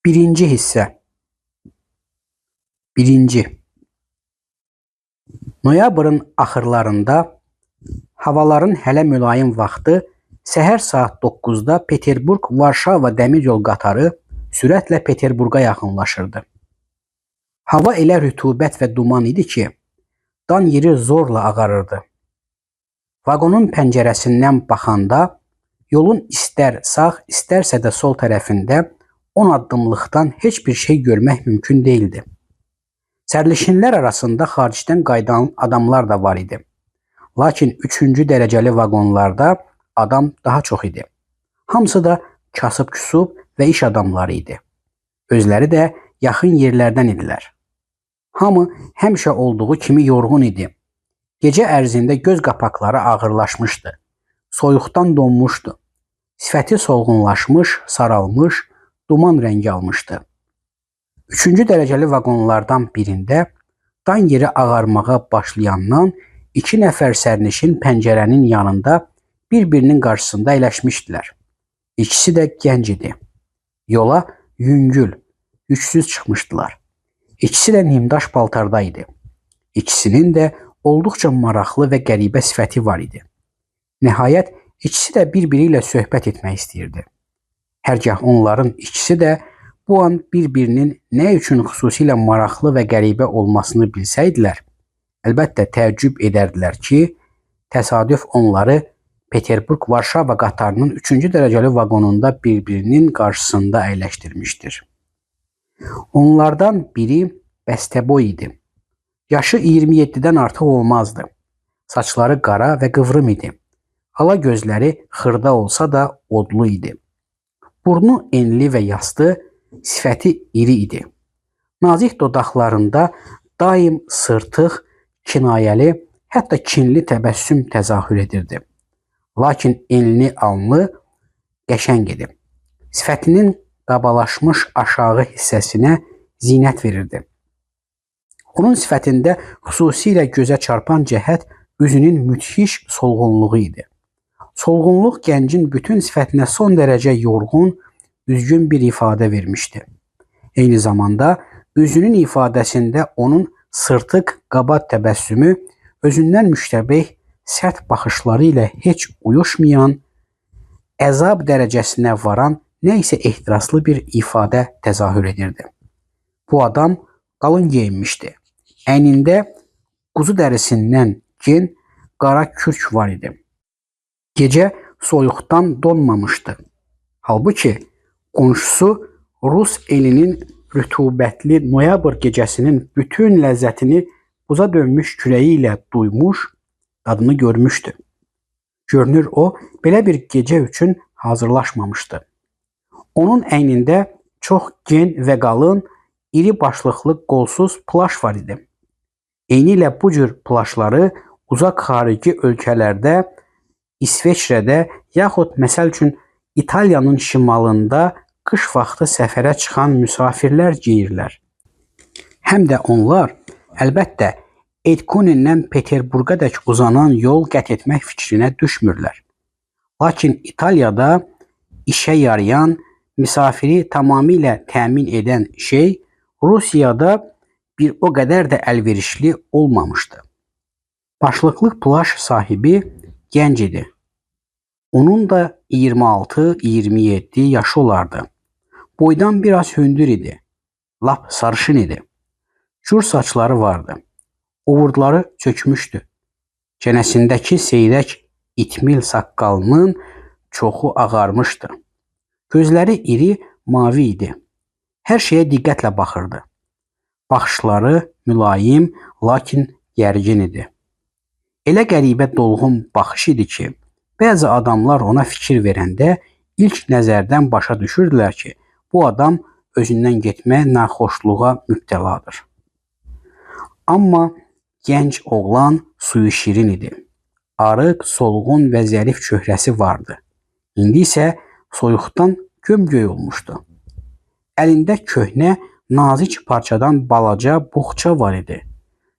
Birinci hissə. Birinci. Noyabrın axırlarında havaların hələ mülayim vaxtı səhər saat 9-da Peterburq-Varşava dəmiryol qatarı sürətlə Peterburqa yaxınlaşırdı. Hava elə rütubət və duman idi ki, dan yeri zorla ağarırdı. Vaqonun pəncərəsindən baxanda yolun istər sağ, istərsə də sol tərəfində 10 addımlıqdan heç bir şey görmək mümkün değildi. Sərnişinlər arasında xaricdən qayıdan adamlar da var idi. Lakin 3-cü dərəcəli vaqonlarda adam daha çox idi. Hamısı da kasıb-küsub və iş adamları idi. Özləri də yaxın yerlərdən idilər. Hamı həmişə olduğu kimi yorğun idi. Gecə ərzində göz qapaqları ağırlaşmışdı. Soyuqdan donmuşdu. Sifəti solğunlaşmış, saralmış, duman rəngi almışdı. 3-cü dərəcəli vaqonlardan birində dan yeri ağarmağa başlayandan 2 nəfər sərnişin pəncərənin yanında bir-birinin qarşısında əyləşmişdilər. İkisi də gənc idi. Yola yüngül, yüksüz çıxmışdılar. İkisi də nimdaş paltarda idi. İkisinin də olduqca maraqlı və qəribə sifəti var idi. Nəhayət, ikisi də bir-biri ilə söhbət etmək istəyirdi. Hərgah onların ikisi də bu an bir-birinin nə üçün xüsusilə maraqlı və qəribə olmasını bilsəydilər, əlbəttə təəccüb edərdilər ki, təsadüf onları Peterburq-Varşava qatarının 3-cü dərəcəli vaqonunda bir-birinin qarşısında əyləşdirmişdir. Onlardan biri bəstəboy idi. Yaşı 27-dən artıq olmazdı. Saçları qara və qıvrım idi. Ala gözləri xırda olsa da odlu idi. Burnu enli və yastı, sifəti iri idi. Nazik dodaqlarında daim sırtıq, kinayəli, hətta kinli təbəssüm təzahür edirdi. Lakin enli alnı qəşəng idi. Sifətinin qabalaşmış aşağı hissəsinə zinət verirdi. Onun sifətində xüsusilə gözə çarpan cəhət üzünün müthiş solğunluğu idi. Solğunluq gəncin bütün sifətinə son dərəcə yorğun, üzgün bir ifadə vermişdi. Eyni zamanda üzünün ifadəsində onun sırtıq, qaba təbəssümü özündən müştəbeh, sərt baxışları ilə heç uyuşmayan, əzab dərəcəsinə varan nə isə ehtiraslı bir ifadə təzahür edirdi. Bu adam qalın geyinmişdi. Əynində quzu dərisindən gen, qara kürk var idi. Gecə soyuqdan donmamışdı. Halbuki qonşusu Rus elinin rütubətli noyabr gecəsinin bütün ləzzətini buza dönmüş kürəyi ilə duymuş, dadını görmüşdü. Görünür o, belə bir gecə üçün hazırlaşmamışdı. Onun əynində çox gen və qalın, iri başlıqlı qolsuz plaş var idi. Eynilə bu cür plaşları uzaq xarici ölkələrdə, İsveçrədə yaxud məsəl üçün İtaliyanın şimalında qış vaxtı səfərə çıxan müsafirlər geyirlər. Həm də onlar əlbəttə Edkunindən Peterburqadək uzanan yol qət etmək fikrinə düşmürlər. Lakin İtaliyada işə yarayan, misafiri tamamilə təmin edən şey Rusiyada bir o qədər də əlverişli olmamışdı. Başlıqlı plaş sahibi gənc idi. Onun da 26-27 yaşı olardı. Boydan biraz hündür idi. Lap sarışın idi. Cür saçları vardı. Ovurdları çökmüşdü. Çənəsindəki seyrək itmil saqqalının çoxu ağarmışdı. Gözləri iri, mavi idi. Hər şeyə diqqətlə baxırdı. Baxışları mülayim, lakin gərgin idi. Elə qəribə dolğun baxış idi ki, bəzi adamlar ona fikir verəndə ilk nəzərdən başa düşürdülər ki, bu adam özündən getmə naxoşluğa mübtəladır. Amma gənc oğlan suyu şirin idi. Arıq, solğun və zərif çöhrəsi vardı. İndi isə soyuqdan gömgöy olmuşdu. Əlində köhnə, nazik parçadan balaca boğça var idi.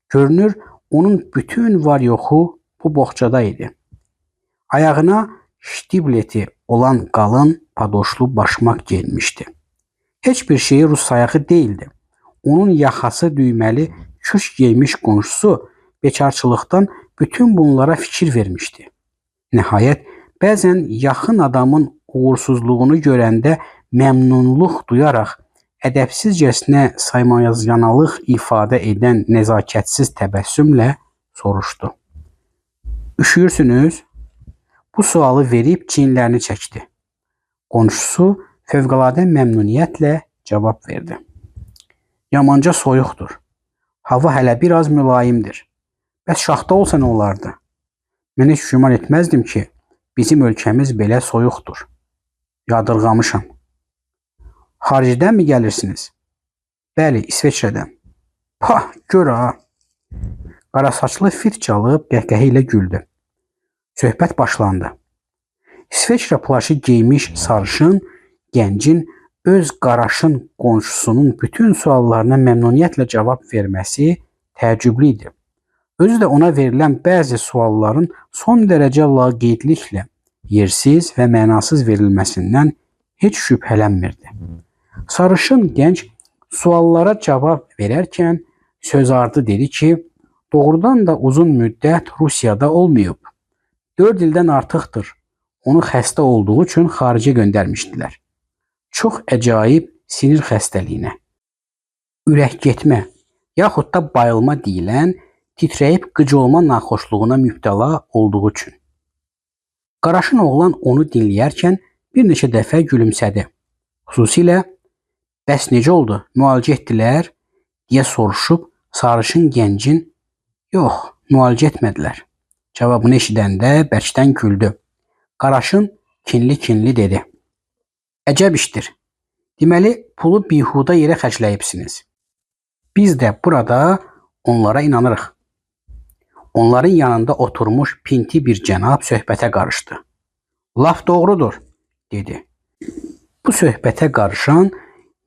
Görünür, onun bütün var-yoxu bu boğçada idi. Ayağına ştibleti olan qalın padoşlu başmaq geyinmişdi. Heç bir şeyi rus sayağı değildi. Onun yaxası düyməli, kürk giymiş qonşusu bekarçılıqdan bütün bunlara fikir vermişdi. Nəhayət, bəzən yaxın adamın uğursuzluğunu görəndə məmnunluq duyaraq ədəbsizcəsinə saymayanalıq ifadə edən nəzakətsiz təbəssümlə soruşdu. Üşüyürsünüz? Bu sualı verib çiyinlərini çəkdi. Qonşusu fövqəladə məmnuniyyətlə cavab verdi. Yamanca soyuqdur. Hava hələ biraz mülayimdir. Bəs şaxta olsa nə olardı? Mən heç güman etməzdim ki, bizim ölkəmiz belə soyuqdur. Yadırğamışam. Xaricdən mi gəlirsiniz? Bəli, İsveçrədən. Pah, gör ha. Qarasaçlı fit çalıb qəhqəhi ilə güldü. Söhbət başlandı. İsveçrə plaşı geymiş sarışın, gəncin öz qaraşın qonşusunun bütün suallarına məmnuniyyətlə cavab verməsi təəccüblü idi. Özü də ona verilən bəzi sualların son dərəcə laqeydliklə yersiz və mənasız verilməsindən heç şübhələnmirdi. Sarışın gənc suallara cavab verərkən sözardı dedi ki, doğrudan da uzun müddət Rusiyada olmayıb. 4 ildən artıqdır. Onu xəstə olduğu üçün xaricə göndərmişdilər. Çox əcaib sinir xəstəliyinə. Ürək getmə, yaxud da bayılma deyilən titrəyib qıcılma naxoşluğuna mübtəla olduğu üçün. Qaraşın oğlan onu dinləyərkən bir neçə dəfə gülümsədi. Xüsusilə, bəs necə oldu, müalicə etdilər, deyə soruşub sarışın gəncin, yox, müalicə etmədilər. Cavabını eşidəndə bərkdən güldü. Qaraşın kinli-kinli dedi. Əcəb işdir. Deməli, pulu bihuda yerə xərcləyibsiniz. Biz də burada onlara inanırıq. Onların yanında oturmuş pinti bir cənab söhbətə qarışdı. Laf doğrudur, dedi. Bu söhbətə qarışan,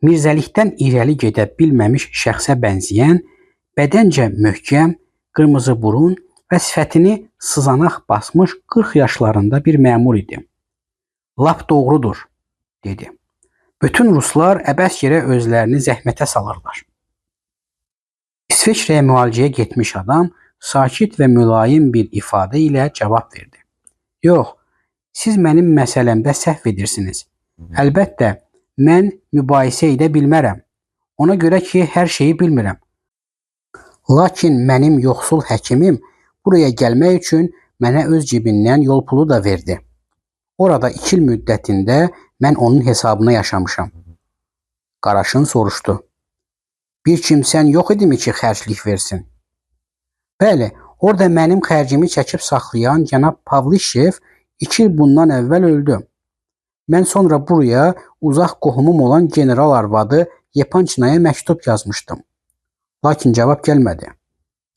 mirzəlikdən irəli gedə bilməmiş şəxsə bənzəyən, bədəncə möhkəm, qırmızı burun və sifətini sızanaq basmış 40 yaşlarında bir məmur idi. Laf doğrudur, dedi. Bütün ruslar əbəs yerə özlərini zəhmətə salırlar. İsveçrəyə müalicəyə getmiş adam sakit və mülayim bir ifadə ilə cavab verdi. Yox, siz mənim məsələmdə səhv edirsiniz. Əlbəttə, mən mübahisə edə bilmərəm. Ona görə ki, hər şeyi bilmirəm. Lakin mənim yoxsul həkimim buraya gəlmək üçün mənə öz cibindən yol pulu da verdi. Orada 2 il müddətində mən onun hesabına yaşamışam. Qaraşın soruşdu. Bir kimsən yox idimi ki, xərclik versin? Bəli, orada mənim xərcimi çəkib saxlayan cənab Pavlişev 2 il bundan əvvəl öldü. Mən sonra buraya uzaq qohumum olan general arvadı Yepançinaya məktub yazmışdım. Lakin cavab gəlmədi.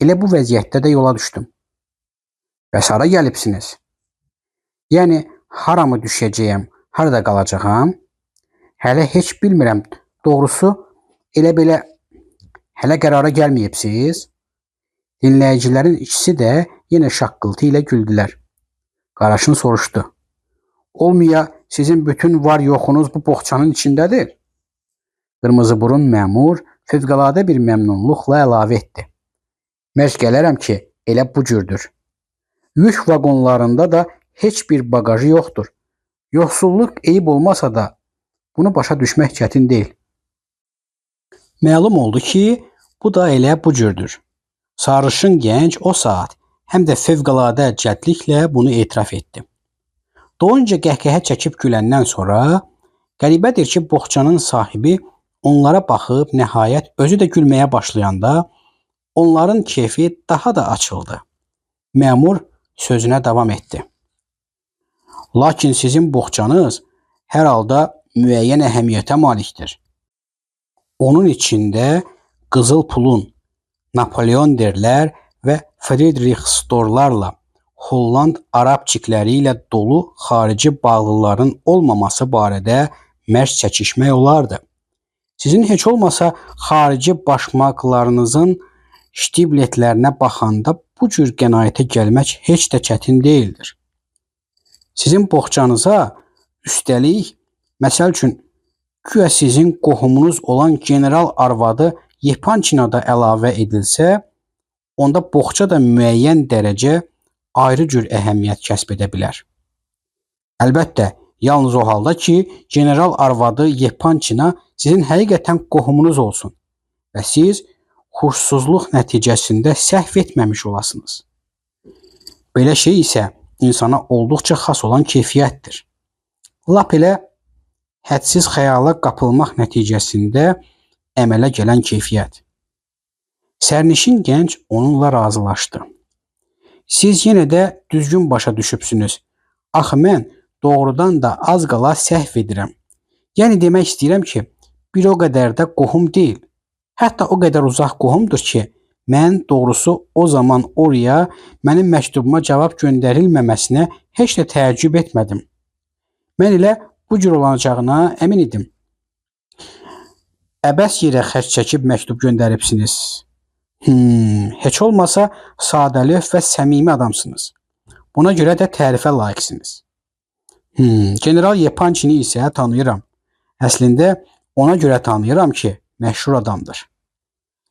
Elə bu vəziyyətdə də yola düşdüm. Bəs hara gəlibsiniz? Yəni, haramı düşəcəyəm, harada qalacağam? Hələ heç bilmirəm. Doğrusu, elə belə hələ qərara gəlməyibsiz? Dinləyicilərin ikisi də yenə şaqqıltı ilə güldülər. Qaraşın soruşdu. Olmaya sizin bütün var yoxunuz bu boğçanın içindədir? Qırmızı burun məmur fövqəladə bir məmnunluqla əlavə etdi. Mərc gələrəm ki, elə bu cürdür. Yük vaqonlarında da heç bir bagajı yoxdur. Yoxsulluq eyib olmasa da bunu başa düşmək çətin deyil. Məlum oldu ki, bu da elə bu cürdür. Sarışın gənc o saat həm də fövqəladə cəldliklə bunu etiraf etdi. Doyunca qəhqəhə çəkib güləndən sonra qəribədir ki, boğçanın sahibi onlara baxıb nəhayət özü də gülməyə başlayanda onların keyfi daha da açıldı. Məmur sözünə davam etdi. Lakin sizin boğçanız hər halda müəyyən əhəmiyyətə malikdir. Onun içində qızıl pulun, Napolyon derlər və Friedrich Storlarla, Holland Arab çikləri ilə dolu xarici bağlıların olmaması barədə mərc çəkişmək olardı. Sizin heç olmasa xarici başmaqlarınızın ştibletlərinə baxanda bu cür qənaətə gəlmək heç də çətin deyildir. Sizin boğçanıza üstəlik, məsəl üçün, güya sizin qohumunuz olan general arvadı Yepançina da əlavə edilsə, onda boğça da müəyyən dərəcə ayrı cür əhəmiyyət kəsb edə bilər. Əlbəttə, yalnız o halda ki, general arvadı Yepançina sizin həqiqətən qohumunuz olsun və siz huşsuzluq nəticəsində səhv etməmiş olasınız. Belə şey isə insana olduqca xas olan keyfiyyətdir. Lap elə hədsiz xəyala qapılmaq nəticəsində əmələ gələn keyfiyyət. Sərnişin gənc onunla razılaşdı. Siz yenə də düzgün başa düşübsünüz. Axı mən doğrudan da az qala səhv edirəm. Yəni demək istəyirəm ki, bir o qədər də qohum deyil. Hətta o qədər uzaq qohumdur ki, mən doğrusu o zaman oraya mənim məktubuma cavab göndərilməməsinə heç də təəccüb etmədim. Mən elə bu cür olacağına əmin idim. Əbəs yerə xərc çəkib məktub göndəribsiniz. Heç olmasa sadəlövh və səmimi adamsınız. Buna görə də tərifə layiqsiniz. General Yepançini isə tanıyıram. Əslində ona görə tanıyıram ki, məşhur adamdır.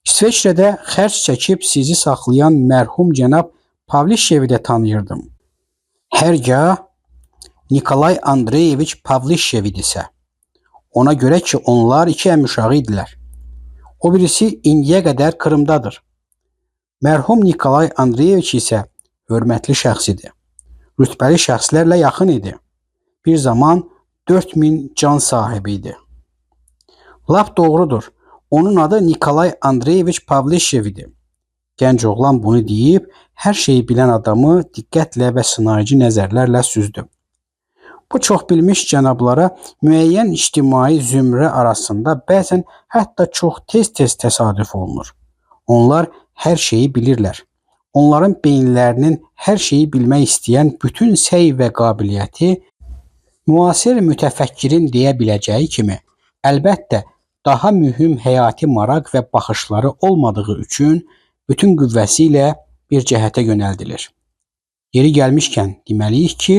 İsveçrədə xərc çəkib sizi saxlayan mərhum cənab Pavlişevi də tanıyırdım. Hərgah Nikolay Andreyeviç Pavlişevidirsə, ona görə ki, onlar iki əmüşağı idilər. O birisi indiyə qədər Krımdadır. Mərhum Nikolay Andreyeviç isə hörmətli şəxsidir. Rütbəli şəxslərlə yaxın idi. Bir zaman 4000 can sahibi idi. Lap doğrudur. Onun adı Nikolay Andreyeviç Pavlişevidir. Gənc oğlan bunu deyib, hər şeyi bilən adamı diqqətlə və sınayıcı nəzərlərlə süzdü. Bu çox bilmiş cənablara müəyyən ictimai zümrə arasında bəzən hətta çox tez-tez təsadüf olunur. Onlar hər şeyi bilirlər. Onların beyinlərinin hər şeyi bilmək istəyən bütün səy və qabiliyyəti müasir mütəfəkkirin deyə biləcəyi kimi, əlbəttə daha mühüm həyati maraq və baxışları olmadığı üçün bütün qüvvəsi ilə bir cəhətə yönəldilir. Yeri gəlmişkən deməliyik ki,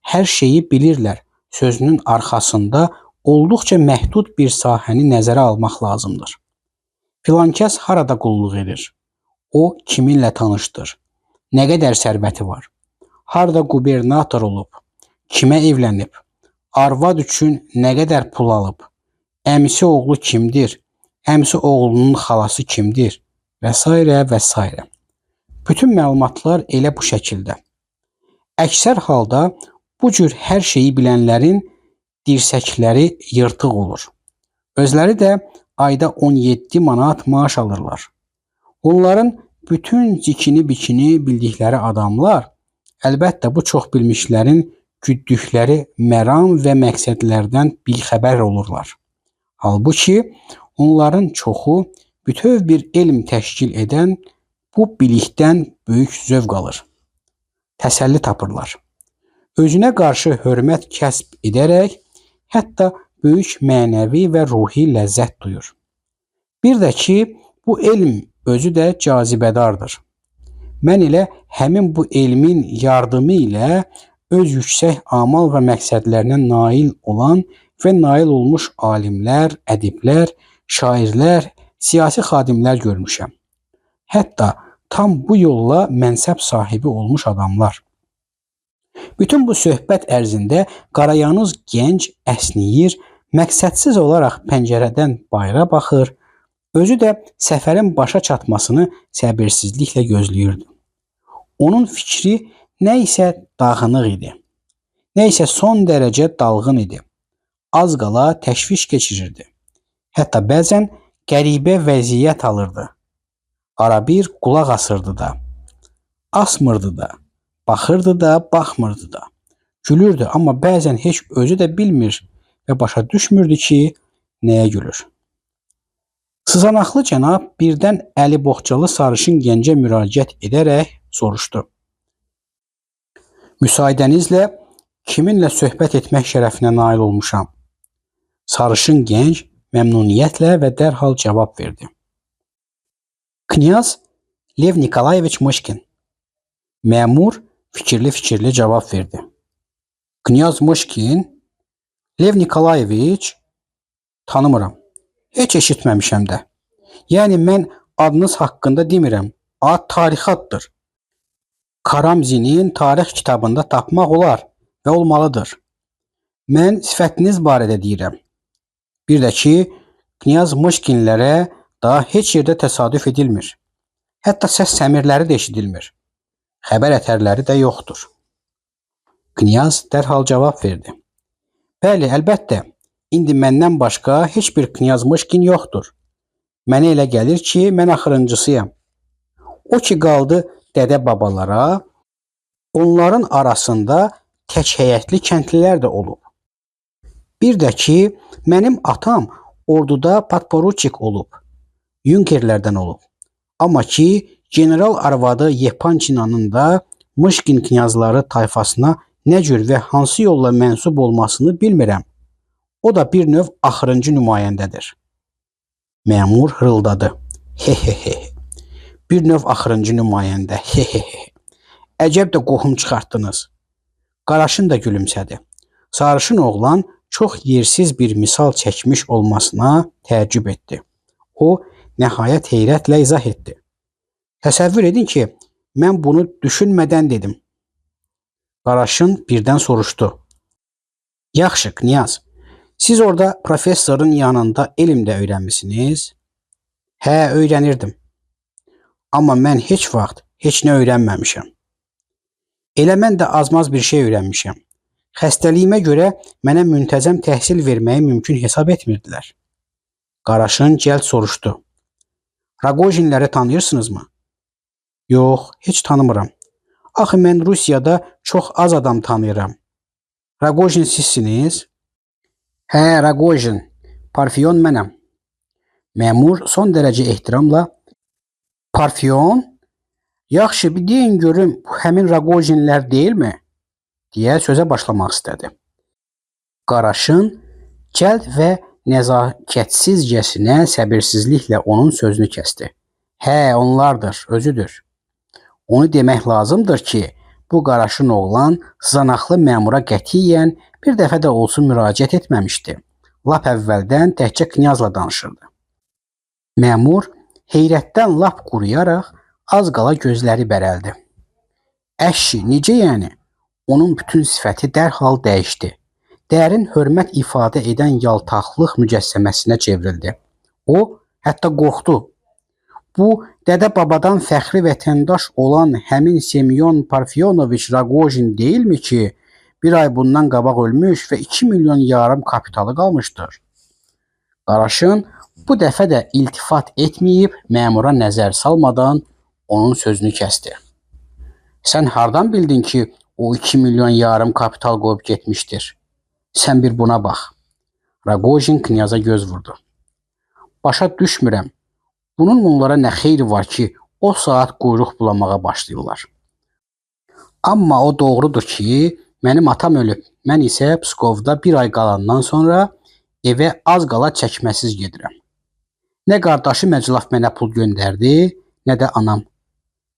hər şeyi bilirlər sözünün arxasında olduqca məhdud bir sahəni nəzərə almaq lazımdır. Filankəs harada qulluq edir? O kiminlə tanışdır? Nə qədər sərvəti var? Harada qubernator olub? Kimə evlənib? Arvad üçün nə qədər pul alıb? Əmisi oğlu kimdir? Əmisi oğlunun xalası kimdir? Və s. və s. Bütün məlumatlar elə bu şəkildə. Əksər halda bu cür hər şeyi bilənlərin dirsəkləri yırtıq olur. Özləri də ayda 17 manat maaş alırlar. Onların bütün zikini-bikini bildikləri adamlar, əlbəttə bu çox bilmişlərin güddükləri məram və məqsədlərdən bixəbər olurlar. Halbuki onların çoxu bütöv bir elm təşkil edən bu bilikdən böyük zövq alır. Təsəlli tapırlar. Özünə qarşı hörmət kəsb edərək, hətta böyük mənəvi və ruhi ləzzət duyur. Bir də ki, bu elm özü də cazibədardır. Mən elə həmin bu elmin yardımı ilə öz yüksək amal və məqsədlərinə nail olan və nail olmuş alimlər, ədiblər, şairlər, siyasi xadimlər görmüşəm. Hətta tam bu yolla mənsəb sahibi olmuş adamlar. Bütün bu söhbət ərzində qarayanız gənc əsniyir, məqsədsiz olaraq pəncərədən bayıra baxır, özü də səfərin başa çatmasını səbirsizliklə gözləyirdi. Onun fikri nə isə dağınıq idi, nə isə son dərəcə dalğın idi. Az qala təşviş keçirirdi. Hətta bəzən qəribə vəziyyət alırdı. Arabir qulaq asırdı da, asmırdı da. Baxırdı da, baxmırdı da. Gülürdü, amma bəzən heç özü də bilmir və başa düşmürdü ki, nəyə gülür. Sızanaqlı cənab birdən əli boğçalı sarışın gəncə müraciət edərək soruşdu. Müsaadənizlə kiminlə söhbət etmək şərəfinə nail olmuşam? Sarışın gənc məmnuniyyətlə və dərhal cavab verdi. Knyaz Lev Nikolayeviç Mışkin. Məmur fikirli-fikirli cavab verdi. Knyaz Mışkin, Lev Nikolayeviç, Tanımıram. Heç eşitməmişəm də. Yəni mən adınız haqqında demirəm. Ad tarixi addır. Karamzinin tarix kitabında tapmaq olar və olmalıdır. Mən sifətiniz barədə deyirəm. Bir də ki, Knyaz Mışkinlərə daha heç yerdə təsadüf edilmir. Hətta səs səmirləri də eşidilmir. Xəbər ətərləri də yoxdur. Knyaz dərhal cavab verdi. Bəli, əlbəttə, indi məndən başqa heç bir Knyaz Mışkin yoxdur. Mənə elə gəlir ki, mən axırıncısıyam. O ki qaldı dədə babalara, onların arasında tək həyətli kəndlilər də olub. Bir də ki, mənim atam orduda podporuçik olub, yunkerlərdən olub. Amma ki, general arvadı Yepançinanın da Mışkin knyazları tayfasına nə cür və hansı yolla mənsub olmasını bilmirəm. O da bir növ axırıncı nümayəndədir. Məmur hırıldadı. Hehehe. Bir növ axırıncı nümayəndə. Hehehe. Əcəb də qohum çıxartdınız. Qaraşın da gülümsədi. Sarışın oğlan çox yersiz bir misal çəkmiş olmasına təəccüb etdi. O, nəhayət heyrətlə izah etdi. Təsəvvür edin ki, mən bunu düşünmədən dedim. Qaraşın birdən soruşdu. Yaxşı, Knyaz, siz orada professorun yanında elm də öyrənmisiniz? Hə, öyrənirdim. Amma mən heç vaxt heç nə öyrənməmişəm. Elə mən də azmaz bir şey öyrənmişəm. Xəstəliyimə görə mənə müntəzəm təhsil verməyi mümkün hesab etmirdilər. Qaraşın cəld soruşdu. Raqojinləri tanıyırsınızmı? Yox, heç tanımıram. Axı mən Rusiyada çox az adam tanıyıram. Raqojin sizsiniz? Hə, Raqojin. Parfiyon mənəm. Məmur son dərəcə ehtiramla Parfiyon? Yaxşı, bir deyin görüm, bu həmin Raqojinlər deyilmi? Deyə sözə başlamaq istədi. Qaraşın cəld və nəzakətsizcəsinə səbirsizliklə onun sözünü kəsdi. Hə, onlardır, özüdür. Onu demək lazımdır ki, bu qaraşın oğlan sızanaqlı məmura qətiyyən bir dəfə də olsun müraciət etməmişdi. Lap əvvəldən təkcə Knyazla danışırdı. Məmur heyrətdən lap quruyaraq az qala gözləri bərəldi. Əşşi, necə yəni? Onun bütün sifəti dərhal dəyişdi. Dərin hörmət ifadə edən yaltaqlıq mücəssəməsinə çevrildi. O, hətta qorxdu. Bu, dədə babadan fəxri vətəndaş olan həmin Semyon Parfiyonoviç Raqojin deyilmi ki, bir ay bundan qabaq ölmüş və 2 milyon yarım kapitalı qalmışdır? Qaraşın bu dəfə də iltifat etməyib, məmura nəzər salmadan onun sözünü kəsdi. Sən hardan bildin ki, o 2 milyon yarım kapital qoyub getmişdir? Sən bir buna bax. Raqojin Knyaza göz vurdu. Başa düşmürəm. Bunun onlara nə xeyri var ki, o saat quyruq bulamağa başlayırlar. Amma o doğrudur ki, mənim atam ölüb. Mən isə Pskovda bir ay qalandan sonra evə az qala çəkməsiz gedirəm. Nə qardaşı Məclaf mənə pul göndərdi, nə də anam.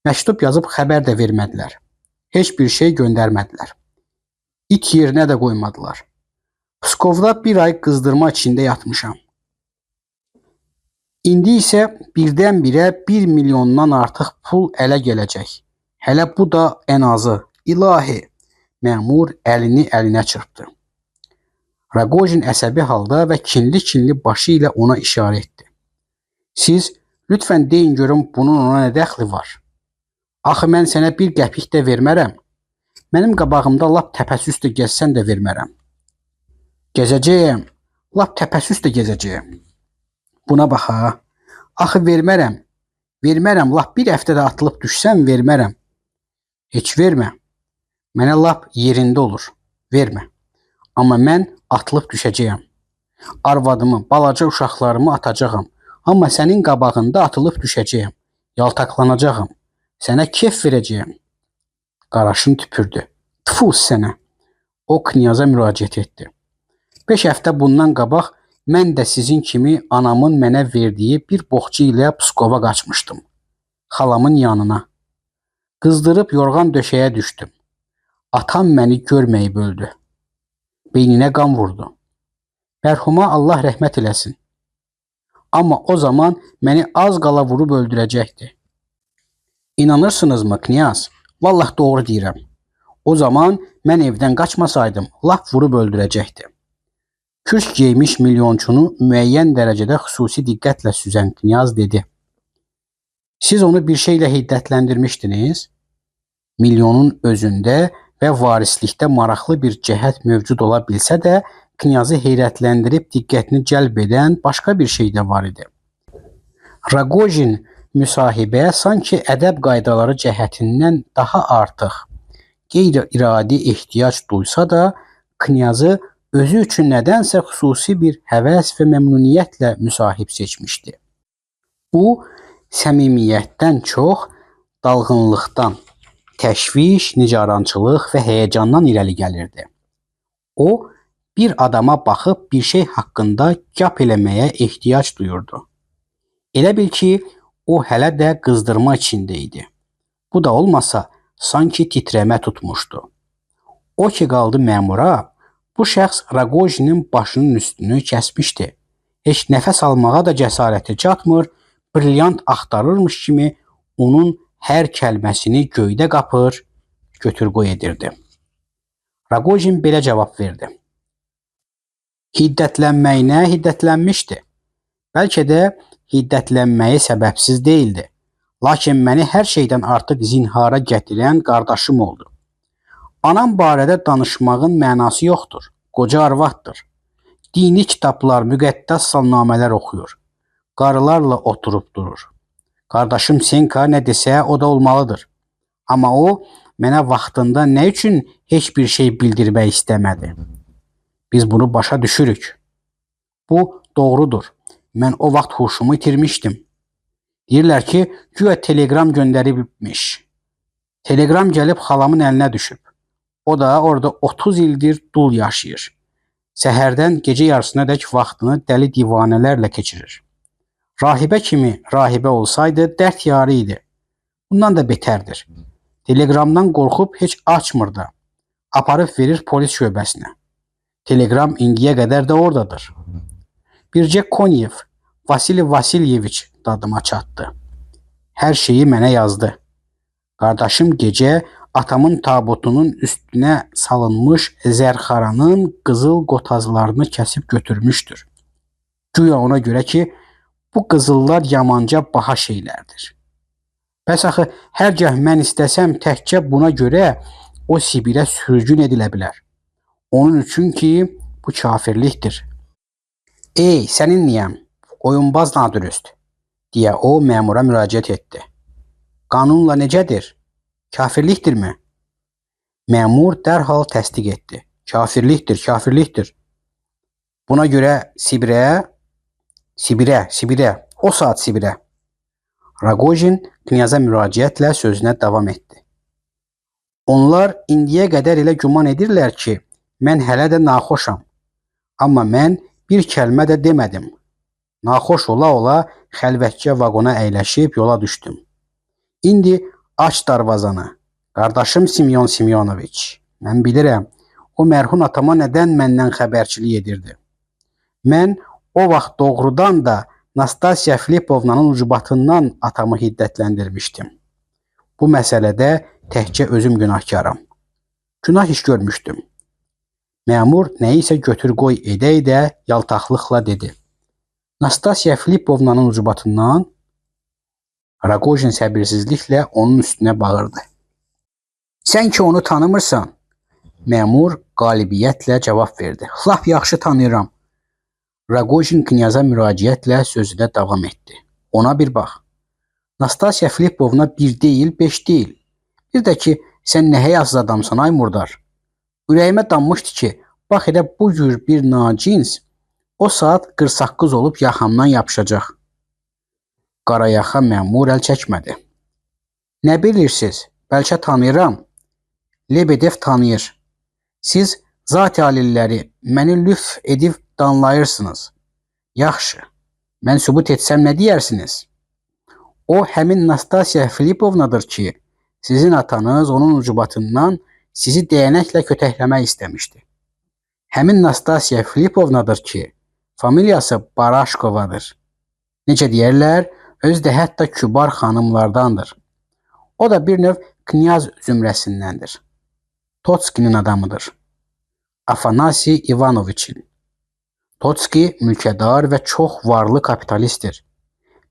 Məktub yazıb xəbər də vermədilər. Heç bir şey göndərmədilər. İt yerinə də qoymadılar. Pskovda bir ay qızdırma içində yatmışam. İndi isə birdən-birə 1 milyondan artıq pul ələ gələcək. Hələ bu da ən azı. İlahi, məmur əlini əlinə çırpdı. Raqojin əsəbi halda və kinli-kinli başı ilə ona işarə etdi. Siz lütfən deyin görüm bunun ona nə dəxli var? Axı mən sənə bir qəpik də vermərəm. Mənim qabağımda lap təpəsi üstə gəzsən də vermərəm. Gəzəcəyəm, lap təpəsi üstə gəzəcəyəm. Buna bax ha. Axı vermərəm. Vermərəm, lap bir həftədə atılıb düşsəm vermərəm. Heç vermə. Mənə lap yerində olur. Vermə. Amma mən atılıb düşəcəyəm. Arvadımı, balaca uşaqlarımı atacağam. Amma sənin qabağında atılıb düşəcəyəm. Yaltaqlanacağam. Sənə kef verəcəyəm. Qaraşın tüpürdü. Tfu sənə. O Knyaza müraciət etdi. 5 həftə bundan qabaq mən də sizin kimi anamın mənə verdiyi bir boğça ilə Pskova qaçmışdım. Xalamın yanına. Qızdırıb yorğan döşəyə düşdüm. Atam məni görməyib öldü. Beyninə qan vurdu. Mərhuma Allah rəhmət eləsin. Amma o zaman məni az qala vurub öldürəcəkdi. İnanırsınızmı, knyaz? Vallah doğru deyirəm. O zaman mən evdən qaçmasaydım, lap vurub öldürəcəkdi. Kürk geymiş milyonçunu müəyyən dərəcədə xüsusi diqqətlə süzən knyaz dedi. Siz onu bir şeylə hiddətləndirmişdiniz. Milyonun özündə və varislikdə maraqlı bir cəhət mövcud ola bilsə də, knyazı heyrətləndirib diqqətini cəlb edən başqa bir şey də var idi. Raqojin müsahibəyə sanki ədəb qaydaları cəhətindən daha artıq qeyri-iradi ehtiyac duysa da, knyazı özü üçün nədənsə xüsusi bir həvəs və məmnuniyyətlə müsahib seçmişdi. Bu, səmimiyyətdən çox dalğınlıqdan, təşviş, nigarançılıq və həyəcandan irəli gəlirdi. O, bir adama baxıb bir şey haqqında qap eləməyə ehtiyac duyurdu. Elə bil ki, o hələ də qızdırma içində idi. Bu da olmasa, sanki titrəmə tutmuşdu. O ki qaldı məmura, bu şəxs Raqojinin başının üstünü kəsmişdi. Heç nəfəs almağa da cəsarəti çatmır, brilyant axtarırmış kimi onun hər kəlməsini göydə qapır, götür-qoy edirdi. Raqojin belə cavab verdi. Hiddətlənməyinə hiddətlənmişdi. Bəlkə də hiddətlənməyi səbəbsiz deyildi. Lakin məni hər şeydən artıq zinhara gətirən qardaşım oldu. Anam barədə danışmağın mənası yoxdur. Qoca arvaddır. Dini kitablar, müqəddəs salnamələr oxuyur. Qarılarla oturub durur. Qardaşım Senka nə desə o da olmalıdır. Amma o mənə vaxtında nə üçün heç bir şey bildirmək istəmədi? Biz bunu başa düşürük. Bu doğrudur. Mən o vaxt huşumu itirmişdim. Deyirlər ki, güya telegram göndəribmiş. Telegram gəlib xalamın əlinə düşüb. O da orada 30 ildir dul yaşayır. Səhərdən gecə yarısına dək vaxtını dəli divanələrlə keçirir. Rahibə kimi rahibə olsaydı dərd yarı idi. Bundan da betərdir. Telegramdan qorxub heç açmır da. Aparıb verir polis şöbəsinə. Telegram indiyə qədər də oradadır. Bircə Konyev, Vasili Vasilyeviç dadıma çatdı. Hər şeyi mənə yazdı. Qardaşım gecə atamın tabutunun üstünə salınmış zərxaranın qızıl qotazlarını kəsib götürmüşdür. Güya ona görə ki, bu qızıllar yamanca baha şeylərdir. Bəs axı hər gəh mən istəsəm təkcə buna görə o Sibirə sürgün edilə bilər. Onun üçün ki, bu kafirlikdir. Ey, sənin niyəm, oyunbaz nadürüst, deyə o məmura müraciət etdi. Qanunla necədir? Kafirlikdirmi? Məmur dərhal təsdiq etdi. Kafirlikdir, kafirlikdir. Buna görə Sibirə, o saat Sibirə. Raqojin knyaza müraciətlə sözünə davam etdi. Onlar indiyə qədər elə güman edirlər ki, mən hələ də naxoşam. Amma mən bir kəlmə də demədim. Naxoş ola-ola xəlvətcə vaqona əyləşib yola düşdüm. İndi aç darvazanı. Qardaşım Simyon Simyonoviç. Mən bilirəm, o mərhum atama nədən məndən xəbərçilik edirdi. Mən o vaxt doğrudan da Nastasya Filipovnanın ucbatından atamı hiddətləndirmişdim. Bu məsələdə təkcə özüm günahkaram. Günah iş görmüşdüm. Məmur nəyisə götür-qoy edə-edə yaltaqlıqla dedi. Nastasya Filipovnanın ucbatından? Raqojin səbirsizliklə onun üstünə bağırdı. Sən ki onu tanımırsan? Məmur qalibiyyətlə cavab verdi. Lap yaxşı tanıyıram. Raqojin knyaza müraciətlə sözünə davam etdi. Ona bir bax. Nastasya Filipovna bir deyil, 5 deyil. Bir də ki, sən nə həyasız adamsan ay murdar. Ürəyimə dammışdı ki, bax elə bu cür bir nacins o saat qırsaqqız olub yaxamdan yapışacaq. Qarayaxa məmur əl çəkmədi. Nə bilirsiniz? Bəlkə tanıyıram. Lebedev tanıyır. Siz zat alilləri məni lütf edib danlayırsınız. Yaxşı. Mən sübut etsəm nə deyərsiniz? O həmin Nastasya Filipovnadır ki, sizin atanız onun ucubatından sizi dəyənəklə kötəkləmək istəmişdi. Həmin Nastasiya Filipovnadır ki, familiyası Baraşkovadır. Necə deyərlər, özü də hətta kübar xanımlardandır. O da bir növ knyaz zümrəsindəndir. Totskinin adamıdır. Afanasi Ivanoviçin. Totski mülkədar və çox varlı kapitalistdir.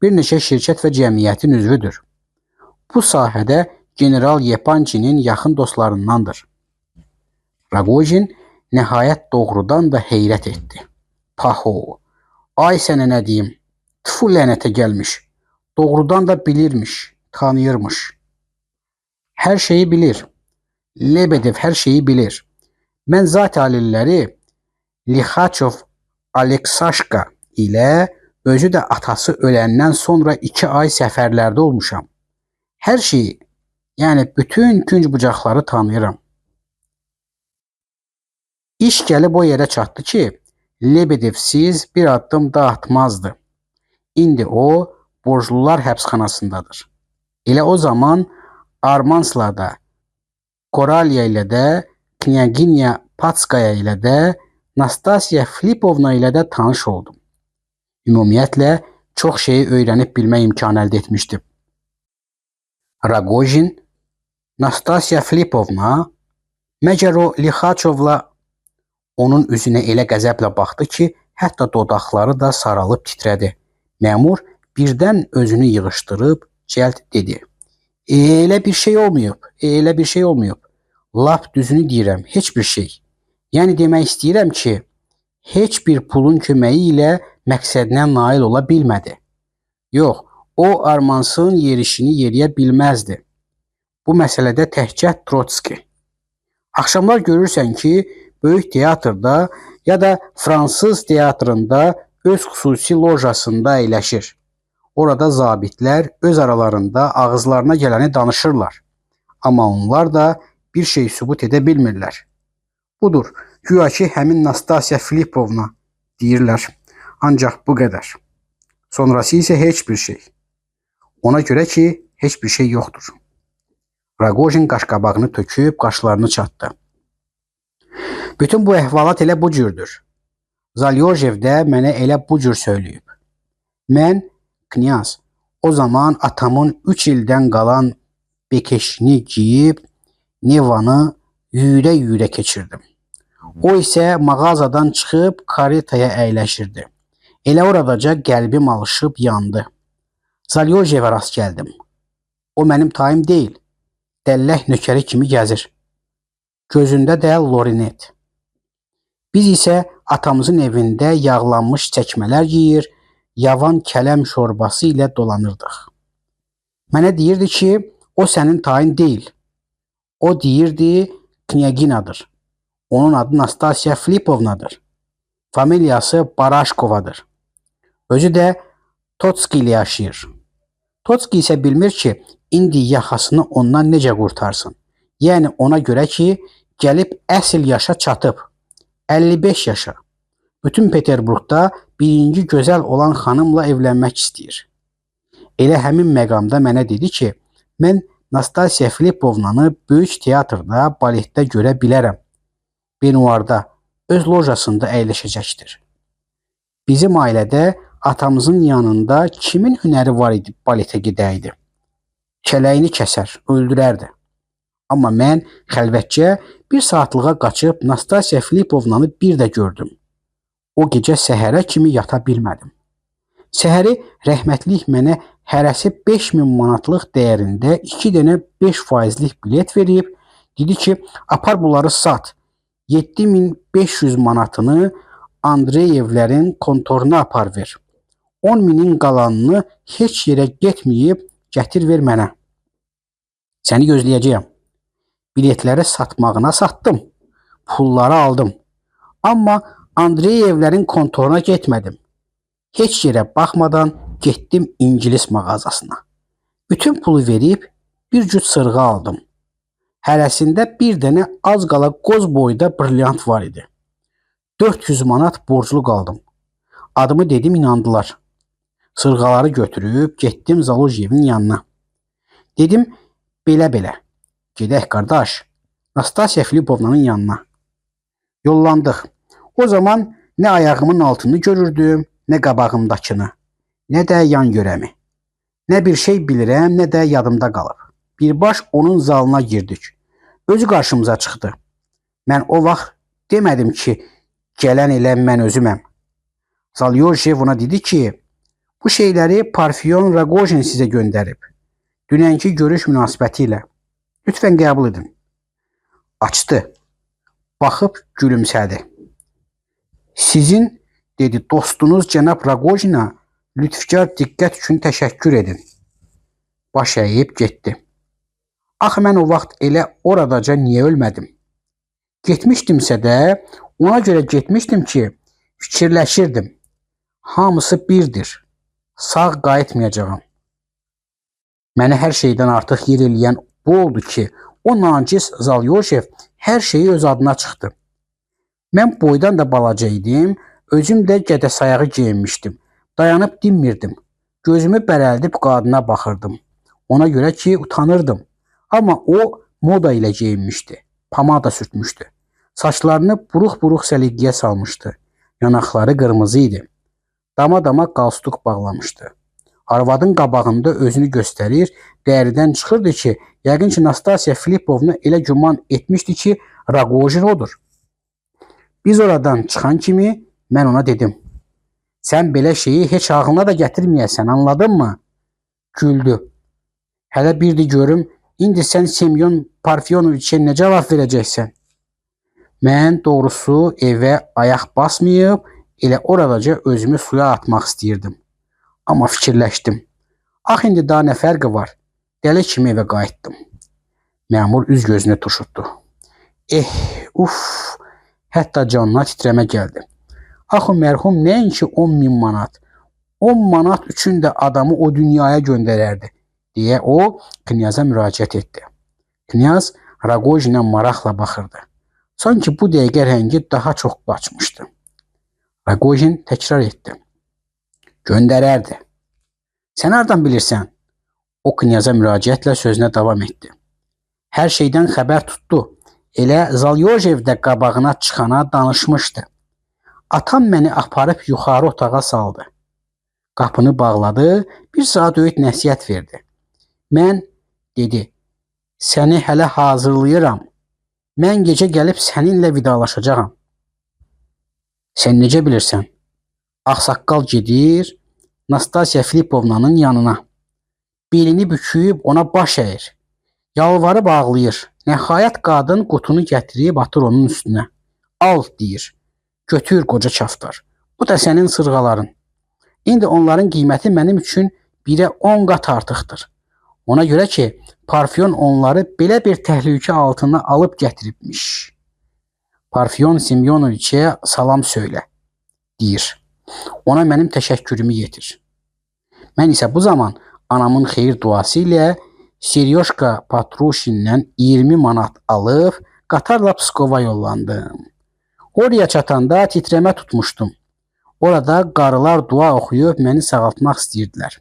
Bir neçə şirkət və cəmiyyətin üzvüdür. Bu sahədə General Yepancinin yaxın dostlarındandır. Ragojin nəhayət doğrudan da heyrət etdi. Paho, ay sənə nə deyim, tfu lənətə gəlmiş, doğrudan da bilirmiş, tanıyırmış. Hər şeyi bilir. Lebedev hər şeyi bilir. Mən zat alilləri Lixaçov Aleksaşka ilə özü də atası öləndən sonra 2 ay səfərlərdə olmuşam. Hər şeyi, yəni bütün künc bucaqları tanıyıram. İş gəlib o yerə çatdı ki, Lebedevsiz bir addım da atmazdı. İndi o, borclular həbsxanasındadır. Elə o zaman Armansla da, Koralya ilə də, Knyaginya Patskaya ilə də, Nastasiya Filipovna ilə də tanış oldum. Ümumiyyətlə, çox şeyi öyrənib bilmək imkanı əldə etmişdim. Ragojin, Nastasiya Filipovna, məgər o Lixaçovla onun üzünə elə qəzəblə baxdı ki, hətta dodaqları da saralıb titrədi. Məmur birdən özünü yığışdırıb cəld dedi. Elə bir şey olmayıb, elə bir şey olmayıb. Lap düzünü deyirəm, heç bir şey. Yəni demək istəyirəm ki, heç bir pulun köməyi ilə məqsədinə nail ola bilmədi. Yox, o Armansın yerişini yeriyə bilməzdi. Bu məsələdə təkcə Trotski. Axşamlar görürsən ki, böyük teatrda ya da fransız teatrında öz xüsusi lojasında əyləşir. Orada zabitlər öz aralarında ağızlarına gələni danışırlar. Amma onlar da bir şey sübut edə bilmirlər. Budur, güya ki, həmin Nastasiya Filipovna deyirlər. Ancaq bu qədər. Sonrası isə heç bir şey. Ona görə ki, heç bir şey yoxdur. Ragojin qaşqabağını töküb qaşlarını çatdı. Bütün bu əhvalat elə bu cürdür. Zalyojev də mənə elə bu cür söyləyib. Mən, knyaz, o zaman atamın 3 ildən qalan bekeşini giyib, Nevanı yüyürə-yüyürə keçirdim. O isə mağazadan çıxıb karetaya əyləşirdi. Elə oradaca qəlbim alışıb yandı. Zalyojevə rast gəldim. O mənim tayım deyil. Dəllək nökəri kimi gəzir. Gözündə də lorinet. Biz isə atamızın evində yağlanmış çəkmələr giyir, yavan kələm şorbası ilə dolanırdıq. Mənə deyirdi ki, o sənin tayın deyil. O deyirdi Knyaginadır. Onun adı Nastasiya Filipovnadır. Familiyası Baraşkovadır. Özü də Totski ilə yaşayır. Totski isə bilmir ki, indi yaxasını ondan necə qurtarsın. Yəni ona görə ki, gəlib əsl yaşa çatıb. 55 yaşa. Bütün Peterburqda birinci gözəl olan xanımla evlənmək istəyir. Elə həmin məqamda mənə dedi ki, mən Nastasiya Filipovnanı böyük teatrda, baletdə görə bilərəm. Benuarda, öz lojasında əyləşəcəkdir. Bizim ailədə atamızın yanında kimin hünəri var idi baletə gedəydi? Kələyini kəsər, öldürərdi. Amma mən xəlvətcə bir saatlığa qaçıb Nastasiya Filipovnanı bir də gördüm. O gecə səhərə kimi yata bilmədim. Səhəri rəhmətlik mənə hərəsi 5000 manatlıq dəyərində 2 dənə 5%lik bilet verib, dedi ki, apar bunları sat. 7500 manatını Andreyevlərin kontoruna apar ver. 10.000-in qalanını heç yerə getməyib gətir ver mənə. Səni gözləyəcəyəm. Biletləri satmağına satdım. Pulları aldım. Amma Andreyevlərin kontoruna getmədim. Heç yerə baxmadan getdim İngilis mağazasına. Bütün pulu verib bir cüt sırğa aldım. Hərəsində bir dənə az qala qoz boyda brilliant var idi. 400 manat borclu qaldım. Adımı dedim, inandılar. Sırğaları götürüb getdim Zalojevin yanına. Dedim, belə-belə. Gedək qardaş, Nastasiya Filipovnanın yanına. Yollandıq. O zaman nə ayağımın altını görürdüm, nə qabağımdakını, nə də yan görəmi. Nə bir şey bilirəm, nə də yadımda qalıb. Birbaş onun zalına girdik. Özü qarşımıza çıxdı. Mən o vaxt demədim ki, gələn elə mən özüməm. Zalyorjev ona dedi ki, bu şeyləri Parfiyon Ragojin sizə göndərib. Dünənki görüş münasibəti ilə. Lütfən qəbul edin. Açdı. Baxıb gülümsədi. Sizin, dedi, dostunuz cənab Ragojina lütfkar diqqət üçün təşəkkür edin. Baş əyib getdi. Axı mən o vaxt elə oradaca niyə ölmədim? Getmişdimsə də ona görə getmişdim ki, fikirləşirdim. Hamısı birdir. Sağ qayıtmayacağam. Mənə hər şeydən artıq yer eləyən bu oldu ki, o nacis Zalyorjev hər şeyi öz adına çıxdı. Mən boydan da balaca idim, özüm də qədəsayağı geyinmişdim. Dayanıb dinmirdim. Gözümü bərəldib qadına baxırdım. Ona görə ki, utanırdım. Amma o moda ilə geyinmişdi. Pamada sürtmüşdü. Saçlarını buruq-buruq səliqəyə salmışdı. Yanaqları qırmızı idi. Dama-dama qalstuk bağlamışdı. Arvadın qabağında özünü göstərir, dəridən çıxırdı ki, yəqin ki, Nastasiya Filipovna elə güman etmişdi ki, Ragojin odur. Biz oradan çıxan kimi mən ona dedim. Sən belə şeyi heç ağlına da gətirməyəsən, anladın mı? Güldü. Hələ bir də görüm, indi sən Semyon Parfyonoviçə nə cavab verəcəksən? Mən doğrusu evə ayaq basmayıb, elə oradaca özümü suya atmaq istəyirdim. Amma fikirləşdim. Ax, indi daha nə fərqi var? Dəli kimi evə qayıtdım. Məmur üz gözünü turşutdu. Hətta canına titrəmə gəldi. Axı mərhum nəinki 10.000 manat, 10 manat üçün də adamı o dünyaya göndərərdi, deyə o knyaza müraciət etdi. Knyaz Ragojinə maraqla baxırdı. Sanki bu dəqiqə rəngi daha çox qaçmışdı. Ragojin təkrar etdi. Göndərərdi. Sən hardan bilirsən? O knyaza müraciətlə sözünə davam etdi. Hər şeydən xəbər tutdu. Elə Zalyorjev də qabağına çıxana danışmışdı. Atam məni aparıb yuxarı otağa saldı. Qapını bağladı, bir saat öyüd nəsihət verdi. Mən, dedi, səni hələ hazırlayıram. Mən gecə gəlib səninlə vidalaşacağam. Sən necə bilirsən? Ağsaqqal gedir Nastasiya Filipovnanın yanına. Belini büküb ona baş əyir. Yalvarıb ağlayır. Nəhayət qadın qutunu gətirib atır onun üstünə. Al, deyir. Götür, qoca çafdar. Bu da sənin sırğaların. İndi onların qiyməti mənim üçün 1-ə 10 qat artıqdır. Ona görə ki, Parfiyon onları belə bir təhlükə altına alıb gətiribmiş. Parfiyon Semyonoviçə salam söylə, deyir. Ona mənim təşəkkürümü yetir. Mən isə bu zaman anamın xeyir duası ilə Seryoşka Patruşindən 20 manat alıb qatarla Pskova yollandım. Oraya çatanda titrəmə tutmuşdum. Orada qarılar dua oxuyub məni sağaltmaq istəyirdilər.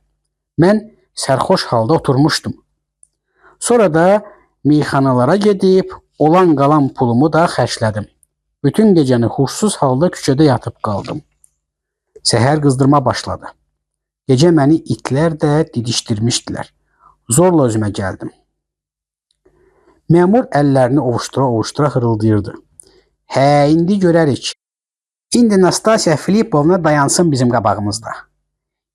Mən sərxoş halda oturmuşdum. Sonra da meyxanalara gedib olan qalan pulumu da xərclədim. Bütün gecəni huşsuz halda küçədə yatıb qaldım. Səhər qızdırma başladı. Gecə məni itlər də didişdirmişdilər. Zorla özümə gəldim. Məmur əllərini ovuşdura-ovuşdura xırıldayırdı. Hə, indi görərik. İndi Nastasiya Filipovna dayansın bizim qabağımızda.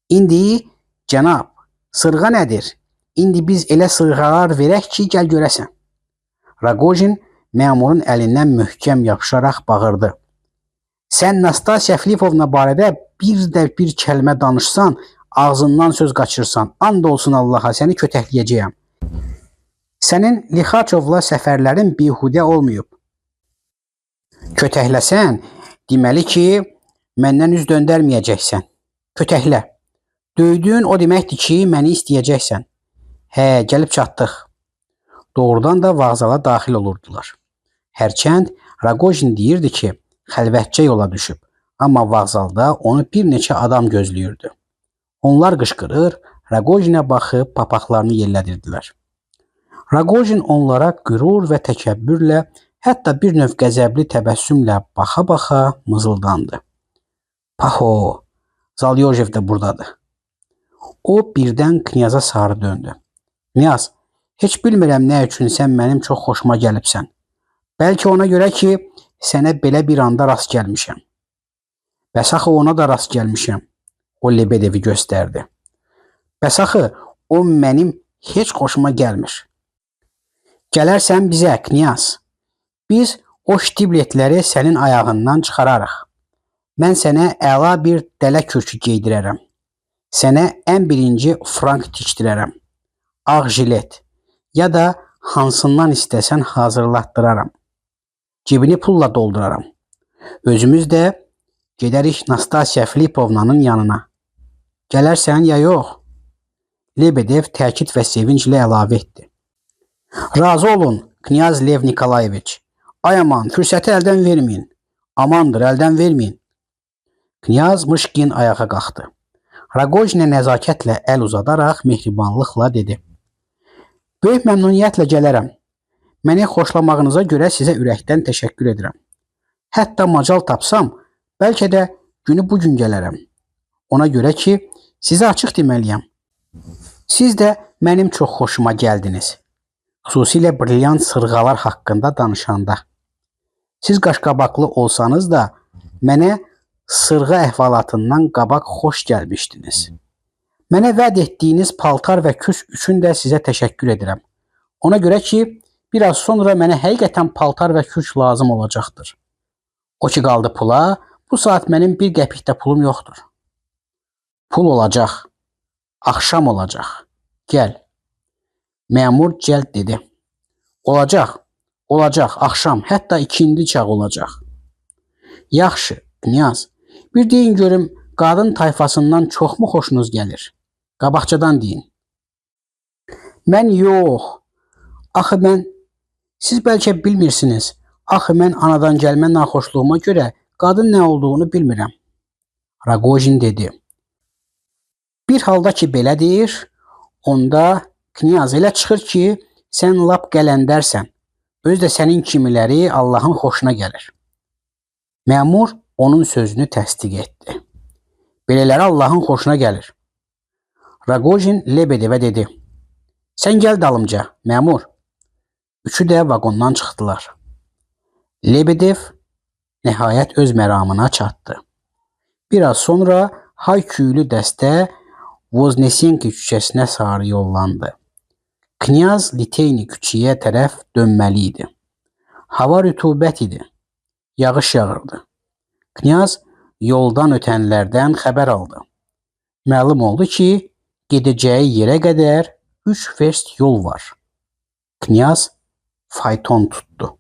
İndi, cənab, sırğa nədir? İndi biz elə sırğalar verək ki, gəl görəsən. Ragojin məmurun əlindən möhkəm yapışaraq bağırdı. Sən Nastasiya Filipovna barədə bir kəlmə danışsan, ağzından söz qaçırsan, and olsun Allaha, səni kötəkləyəcəyəm. Sənin Lixaçovla səfərlərin bihudə olmayıb. Kötəkləsən, deməli ki, məndən üz döndərməyəcəksən. Kötəklə. Döydüyün o deməkdir ki, məni istəyəcəksən. Hə, gəlib çatdıq. Doğrudan da vağzala daxil olurdular. Hərçənd Ragojin deyirdi ki, xəlvətcə yola düşüb, amma vağzalda onu bir neçə adam gözləyirdi. Onlar qışqırır, Ragojinə baxıb papaqlarını yellədirdilər. Ragojin onlara qürur və təkəbbürlə Hətta bir növ qəzəbli təbəssümlə baxa-baxa mızıldandı. Paho, Zalyojev də buradadır. O birdən knyaza sarı döndü. Knyaz, heç bilmirəm nə üçün sən mənim çox xoşuma gəlibsən. Bəlkə ona görə ki, sənə belə bir anda rast gəlmişəm. Bəs axı ona da rast gəlmişəm. O Lebedevi göstərdi. Bəs axı o mənim heç xoşuma gəlmir. Gələrsən bizə, knyaz. Biz o ştibletləri sənin ayağından çıxararıq. Mən sənə əla bir dələ kürkü geydirərəm. Sənə ən birinci frank tikdirərəm. Ağ jilet ya da hansından istəsən hazırlatdıraram. Cibini pulla dolduraram. Özümüz də gedərik Nastasiya Filipovnanın yanına. Gələrsən ya yox? Lebedev təkid və sevinclə əlavə etdi. Razı olun, knyaz Lev Nikolayeviç. Ay aman, fürsəti əldən verməyin. Amandır, əldən verməyin. Knyaz Mışkin ayağa qalxdı. Ragojinə nəzakətlə əl uzadaraq mehribanlıqla dedi. Böyük məmnuniyyətlə gələrəm. Məni xoşlamağınıza görə sizə ürəkdən təşəkkür edirəm. Hətta macal tapsam, bəlkə də günü bu gün gələrəm. Ona görə ki, sizə açıq deməliyəm. Siz də mənim çox xoşuma gəldiniz. Xüsusilə brilyant sırğalar haqqında danışanda. Siz qaşqabaqlı olsanız da, mənə sırğa əhvalatından qabaq xoş gəlmişdiniz. Mənə vəd etdiyiniz paltar və küs üçün də sizə təşəkkür edirəm. Ona görə ki, biraz sonra mənə həqiqətən paltar və kürk lazım olacaqdır. O ki qaldı pula, bu saat mənim bir qəpik də pulum yoxdur. Pul olacaq. Axşam olacaq. Gəl. Məmur cəld dedi. Olacaq. Olacaq. Axşam. Hətta ikindi çağ olacaq. Yaxşı, knyaz. Bir deyin görüm, qadın tayfasından çoxmu xoşunuz gəlir? Qabaqcadan deyin. Mən yox. Axı mən, siz bəlkə bilmirsiniz. Axı mən anadan gəlmə naxoşluğuma görə qadın nə olduğunu bilmirəm. Ragojin dedi. Bir halda ki belə deyir, onda knyaz elə çıxır ki, sən lap qələndərsən. Öz də sənin kimiləri Allahın xoşuna gəlir. Məmur onun sözünü təsdiq etdi. Belələri Allahın xoşuna gəlir. Ragojin Lebedevə dedi. Sən gəl dalımca, məmur. Üçü də vaqondan çıxdılar. Lebedev nəhayət öz məramına çatdı. Biraz sonra hay-küylü dəstə Voznesenki küçəsinə sarı yollandı. Knyaz Liteyni küçəyə tərəf dönməli idi. Hava rütubət idi. Yağış yağırdı. Knyaz yoldan ötənlərdən xəbər aldı. Məlum oldu ki, gedəcəyi yerə qədər 3 verst yol var. Knyaz fayton tutdu.